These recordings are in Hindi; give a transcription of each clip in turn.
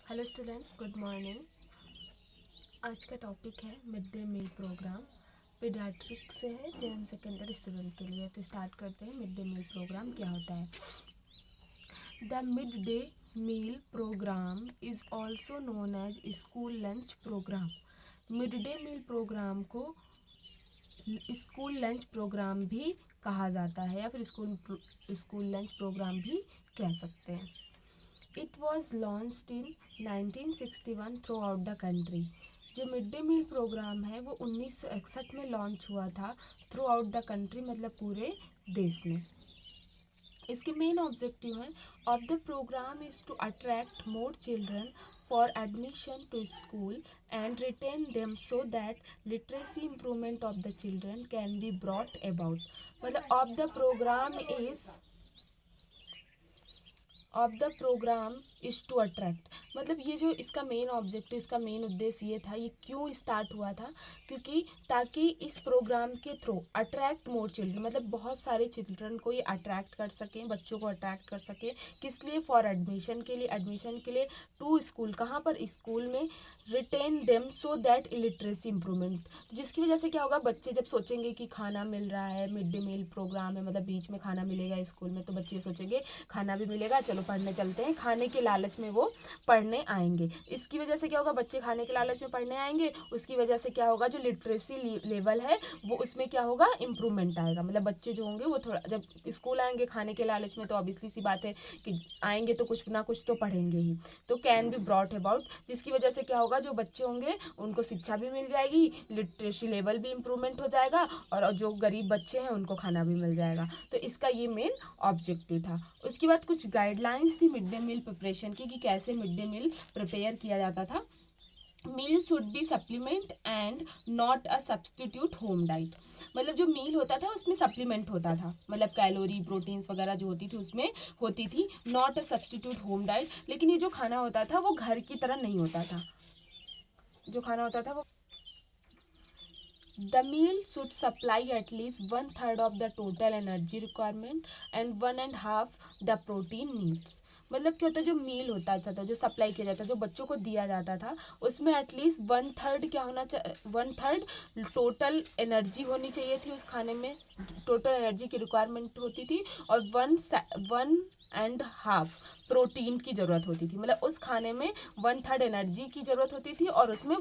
Hello student, good morning. आज का टॉपिक है mid day meal programme. Paediatric से है, जेएम सेकेंडरी स्टूडेंट के लिए। तो स्टार्ट करते हैं। मिड डे मील प्रोग्राम क्या होता है। The mid day meal programme is also known as school lunch programme. Mid day meal programme को स्कूल लंच प्रोग्राम भी कहा जाता है या फिर स्कूल लंच प्रोग्राम भी कह सकते हैं। It was launched in 1961 throughout the country। जो मिड डे मील प्रोग्राम है वो 1961 में लॉन्च हुआ था थ्रू आउट द कंट्री, मतलब पूरे देश में। इसके मेन ऑब्जेक्टिव हैं of the programme is to attract more children for admission to school and retain them so that literacy improvement of the children can be brought about. मतलब of the programme is to attract, मतलब ये जो इसका मेन ऑब्जेक्टिव, इसका मेन उद्देश्य ये था। ये क्यों स्टार्ट हुआ था? क्योंकि ताकि इस प्रोग्राम के थ्रू अट्रैक्ट मोर चिल्ड्रन, मतलब बहुत सारे चिल्ड्रन को ये अट्रैक्ट कर सकें, बच्चों को अट्रैक्ट कर सकें। किस लिए? फॉर एडमिशन के लिए टू स्कूल। कहाँ पर? स्कूल में। Retain them so that illiteracy improvement, जिसकी वजह से क्या होगा, बच्चे जब सोचेंगे कि खाना मिल रहा है, मिड डे मील प्रोग्राम है, मतलब बीच में खाना मिलेगा स्कूल में, तो बच्चे सोचेंगे खाना भी मिलेगा, चलो पढ़ने चलते हैं। खाने के लालच में वो पढ़ने आएंगे। इसकी वजह से क्या होगा, बच्चे खाने के लालच में पढ़ने आएंगे। उसकी वजह से क्या होगा, जो लिटरेसी लेवल है वो उसमें क्या होगा, इम्प्रूवमेंट आएगा। मतलब बच्चे जो होंगे वो थोड़ा, जब स्कूल आएंगे खाने के लालच में, तो ऑब्वियसली सी बात है कि आएंगे तो कुछ ना कुछ तो पढ़ेंगे ही। तो कैन बी ब्रॉट अबाउट, जिसकी वजह से क्या होगा, जो बच्चे होंगे उनको शिक्षा भी मिल जाएगी, लिटरेसी लेवल भी इम्प्रूवमेंट हो जाएगा, और जो गरीब बच्चे हैं उनको खाना भी मिल जाएगा। तो इसका ये मेन ऑब्जेक्टिव था। उसके बाद कुछ गाइडलाइंस थी मिड डे मील प्रिपरेशन की, कि कैसे मिड डे मील प्रिपेयर किया जाता था। Meal should be supplement and not a substitute home diet. मतलब जो मील होता था उसमें सप्लीमेंट होता था, मतलब कैलोरी प्रोटीन्स वगैरह जो होती थी उसमें होती थी, not a substitute home diet. लेकिन ये जो खाना होता था वो घर की तरह नहीं होता था। जो खाना होता था वो The meal should supply at least 1/3 of the total energy requirement and 1.5 the protein needs। मतलब क्या होता है, जो मील होता था, जो सप्लाई किया जाता था, जो बच्चों को दिया जाता था, उसमें एटलीस्ट 1/3 क्या होना चाहिए, 1/3 टोटल एनर्जी होनी चाहिए थी उस खाने में। टोटल एनर्जी की रिक्वायरमेंट होती थी, और 1.5 प्रोटीन की ज़रूरत होती थी। मतलब उस खाने में 1/3 एनर्जी की ज़रूरत होती थी, और उसमें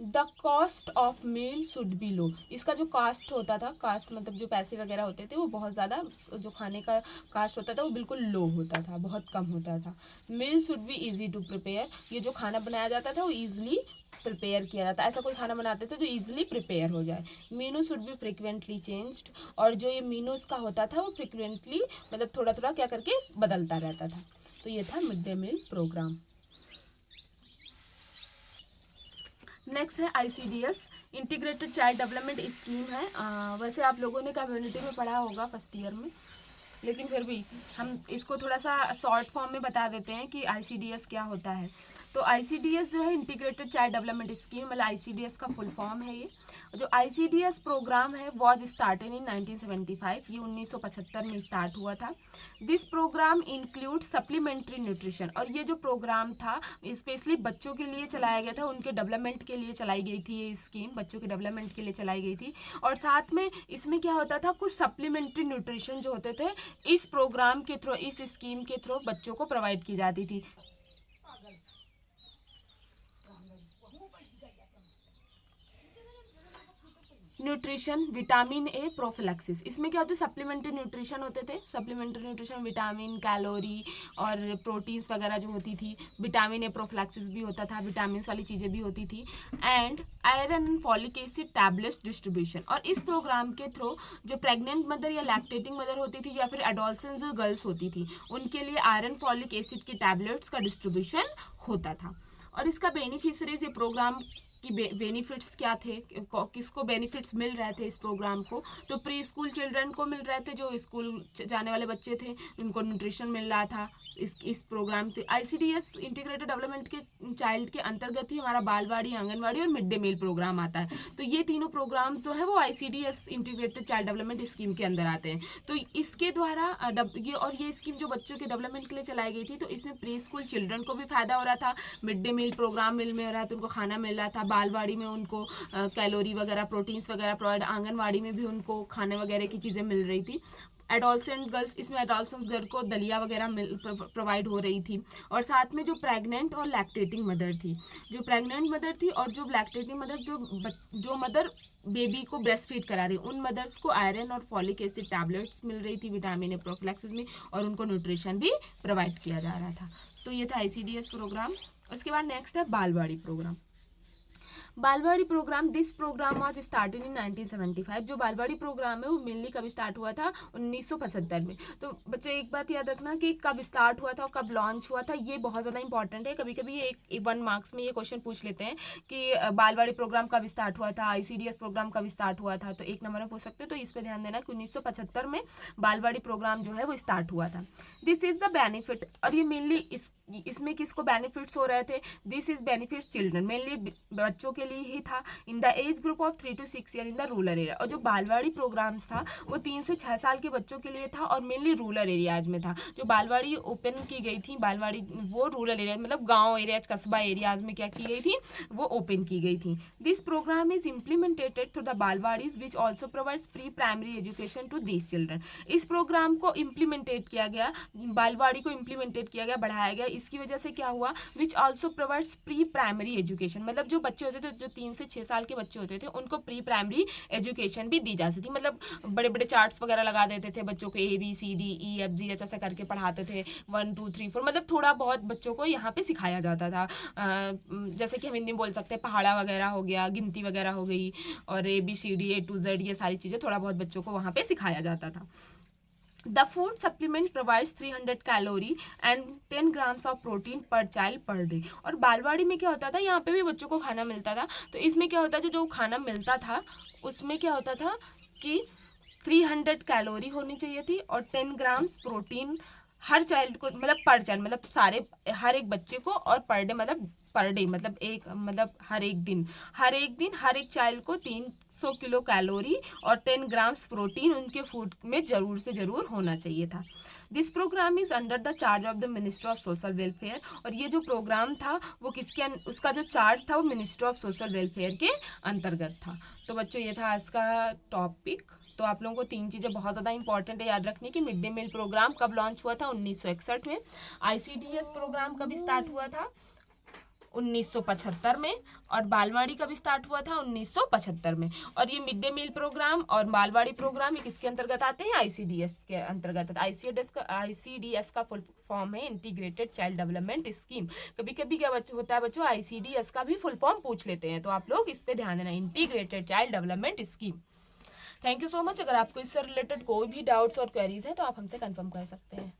the cost of meal should be low. इसका जो कास्ट होता था, कास्ट मतलब जो पैसे वगैरह होते थे, वो बहुत ज़्यादा, जो खाने का कास्ट होता था वो बिल्कुल लो होता था, बहुत कम होता था। Meal should be easy to prepare. ये जो खाना बनाया जाता था वो ईजिली प्रिपेयर किया जाता। ऐसा कोई खाना बनाते थे जो ईजिली प्रिपेयर हो जाए। Meenu should be frequently changed, और जो ये मीनू इसका होता था वो फ्रिक्वेंटली, मतलब थोड़ा थोड़ा क्या करके बदलता रहता था। तो ये था mid day meal programme. Next है ICDS, integrated child development scheme है। वैसे आप लोगों ने कम्युनिटी में पढ़ा होगा फर्स्ट ईयर में, लेकिन फिर भी हम इसको थोड़ा सा शॉर्ट फॉर्म में बता देते हैं कि ICDS क्या होता है। तो ICDS जो है इंटीग्रेटेड चाइल्ड डेवलपमेंट स्कीम, मतलब ICDS का फुल फॉर्म है ये। जो ICDS प्रोग्राम है वॉज स्टार्टेड इन 1975, ये 1975 में स्टार्ट हुआ था। This programme include supplementary nutrition, और ये जो प्रोग्राम था स्पेशली बच्चों के लिए चलाया गया था, उनके डेवलपमेंट के लिए चलाई गई थी ये स्कीम, बच्चों के डेवलपमेंट के लिए चलाई गई थी। और साथ में इसमें क्या होता था, कुछ सप्लीमेंट्री न्यूट्रिशन जो होते थे इस प्रोग्राम के थ्रू, इस स्कीम के थ्रू बच्चों को प्रोवाइड की जाती थी। न्यूट्रिशन, विटामिन ए प्रोफिलैक्सिस, इसमें क्या होते हैं, सप्लीमेंट्री न्यूट्रिशन होते थे। सप्लीमेंट्री न्यूट्रिशन, विटामिन, कैलोरी और प्रोटीन्स वगैरह जो होती थी। विटामिन ए प्रोफिलैक्सिस भी होता था, विटामिन वाली चीज़ें भी होती थी। And iron and folic acid tablets distribution, और इस प्रोग्राम के थ्रू जो प्रेग्नेंट मदर या लैक्टेटिंग मदर होती थी, या फिर एडोलसेंस जो गर्ल्स होती थी, उनके लिए आयरन फॉलिक एसिड के टैबलेट्स का डिस्ट्रीब्यूशन होता था। और इसका बेनिफिशरीज, ये प्रोग्राम कि बेनिफिट्स क्या थे, किसको बेनिफिट्स मिल रहे थे इस प्रोग्राम को। तो प्री स्कूल चिल्ड्रन को मिल रहे थे, जो स्कूल जाने वाले बच्चे थे उनको न्यूट्रिशन मिल रहा था इस प्रोग्राम से। ICDS इंटीग्रेटेड डेवलपमेंट के चाइल्ड के अंतर्गत ही हमारा बालवाड़ी, आंगनवाड़ी और मिड डे मील प्रोग्राम आता है। तो ये तीनों प्रोग्राम जो है वो ICDS integrated child development scheme के अंदर आते हैं। तो इसके द्वारा ये स्कीम जो बच्चों के डेवलपमेंट के लिए चलाई गई थी, तो इसमें प्री स्कूल चिल्ड्रन को भी फायदा हो रहा था, मिड डे मील प्रोग्राम मिल रहा था, उनको खाना मिल रहा था, बालवाड़ी में उनको कैलोरी वगैरह, प्रोटीन्स वगैरह प्रोवाइड, आंगनवाड़ी में भी उनको खाने वगैरह की चीज़ें मिल रही थी। एडोलसेंट गर्ल्स, इसमें एडोलसेंट गर्ल को दलिया वगैरह प्रोवाइड हो रही थी। और साथ में जो प्रेग्नेंट और लैक्टेटिंग मदर थी, जो प्रेग्नेंट मदर थी और जो लैक्टेटिंग मदर, जो मदर बेबी को ब्रेस्ट फीड करा रही, उन मदर्स को आयरन और फॉलिक एसिड टैबलेट्स मिल रही थी विटामिन ए प्रोफिलैक्सिस में, और उनको न्यूट्रिशन भी प्रोवाइड किया जा रहा था। तो ये था ICDS प्रोग्राम। उसके बाद नेक्स्ट है Balwadi programme. Balwadi programme, this programme was started in 1975। जो बालवाड़ी प्रोग्राम है वो मेनली कब स्टार्ट हुआ था, 1975 में। तो बच्चों एक बात याद रखना कि कब स्टार्ट हुआ था और कब लॉन्च हुआ था, ये बहुत ज़्यादा इंपॉर्टेंट है। कभी कभी एक 1 मार्क्स में ये क्वेश्चन पूछ लेते हैं कि बालवाड़ी प्रोग्राम कब स्टार्ट हुआ था, ICDS प्रोग्राम कब स्टार्ट हुआ था, तो 1 नंबर में पूछ सकते हो। तो इस पर ध्यान देना कि 1975 में बालवाड़ी प्रोग्राम जो है वो स्टार्ट हुआ था। दिस इज द बेनिफिट, और ये मेनली इसमें किसको बेनिफिट्स हो रहे थे, this is benefits children, mainly बच्चों के लिए ही था, in the age group of 3 to 6 year in the rural area. और जो बालवाड़ी प्रोग्राम्स था वो 3 से 6 साल के बच्चों के लिए था, और मेनली रूरल एरियाज में था। जो बालवाड़ी ओपन की गई थी, बालवाड़ी वो रूरल एरिया मतलब गाँव एरियाज, कस्बा एरियाज में क्या की गई थी, वो ओपन की गई थी। This programme is implemented through the Balwadis which also provides pre primary education to these children. इस प्रोग्राम को इम्प्लीमेंटेड किया गया, बालवाड़ी को इम्प्लीमेंटेड किया गया, बढ़ाया गया। इसकी वजह से क्या हुआ, विच also provides pre primary education, मतलब जो बच्चे होते थे, जो 3 से 6 साल के बच्चे होते थे, उनको प्री प्राइमरी एजुकेशन भी दी जा सकती, मतलब बड़े बड़े चार्ट्स वगैरह लगा देते थे बच्चों को, ABCDEFG ऐसा करके पढ़ाते थे, 1 2 3 4, मतलब थोड़ा बहुत बच्चों को यहाँ पे सिखाया जाता था। जैसे कि हम हिंदी में बोल सकते हैं पहाड़ा वगैरह हो गया, गिनती वगैरह हो गई, और ABCD A to Z, ये सारी चीज़ें थोड़ा बहुत बच्चों को वहाँ पे सिखाया जाता था। The food supplement provides 300 calorie and 10 grams of protein पर चाइल्ड पर डे। और बालवाड़ी में क्या होता था, यहाँ पे भी बच्चों को खाना मिलता था। तो इसमें क्या होता था, जो खाना मिलता था उसमें क्या होता था कि 300 कैलोरी होनी चाहिए थी, और 10 grams प्रोटीन हर चाइल्ड को, मतलब पर चाइल्ड मतलब सारे, हर एक बच्चे को, और पर डे मतलब पर डे मतलब हर एक दिन हर एक चाइल्ड को 300 किलो कैलोरी और 10 ग्राम्स प्रोटीन उनके फूड में जरूर से जरूर होना चाहिए था। This programme is under the charge of the ministry of social welfare. और ये जो प्रोग्राम था वो उसका जो चार्ज था वो मिनिस्ट्री ऑफ सोशल वेलफेयर के अंतर्गत था। तो बच्चों ये था आज का टॉपिक। तो आप लोगों को 3 चीज़ें बहुत ज़्यादा इंपॉर्टेंट है याद रखने की। मिड डे मील प्रोग्राम कब लॉन्च हुआ था, 1961 में। ICDS प्रोग्राम कब स्टार्ट हुआ था, 1975 में। और बालवाड़ी कब स्टार्ट हुआ था, 1975 में। और ये मिड डे मील प्रोग्राम और बालवाड़ी प्रोग्राम ये किसके अंतर्गत आते हैं, ICDS के अंतर्गत। ICDS का फुल फॉर्म है इंटीग्रेटेड चाइल्ड डेवलपमेंट स्कीम। कभी कभी क्या होता है बच्चों, ICDS का भी फुल फॉर्म पूछ लेते हैं, तो आप लोग इस पर ध्यान देना, integrated child development scheme. Thank you so much. अगर आपको इससे रिलेटेड कोई भी डाउट्स और क्वेरीज है तो आप हमसे कंफर्म कर सकते हैं।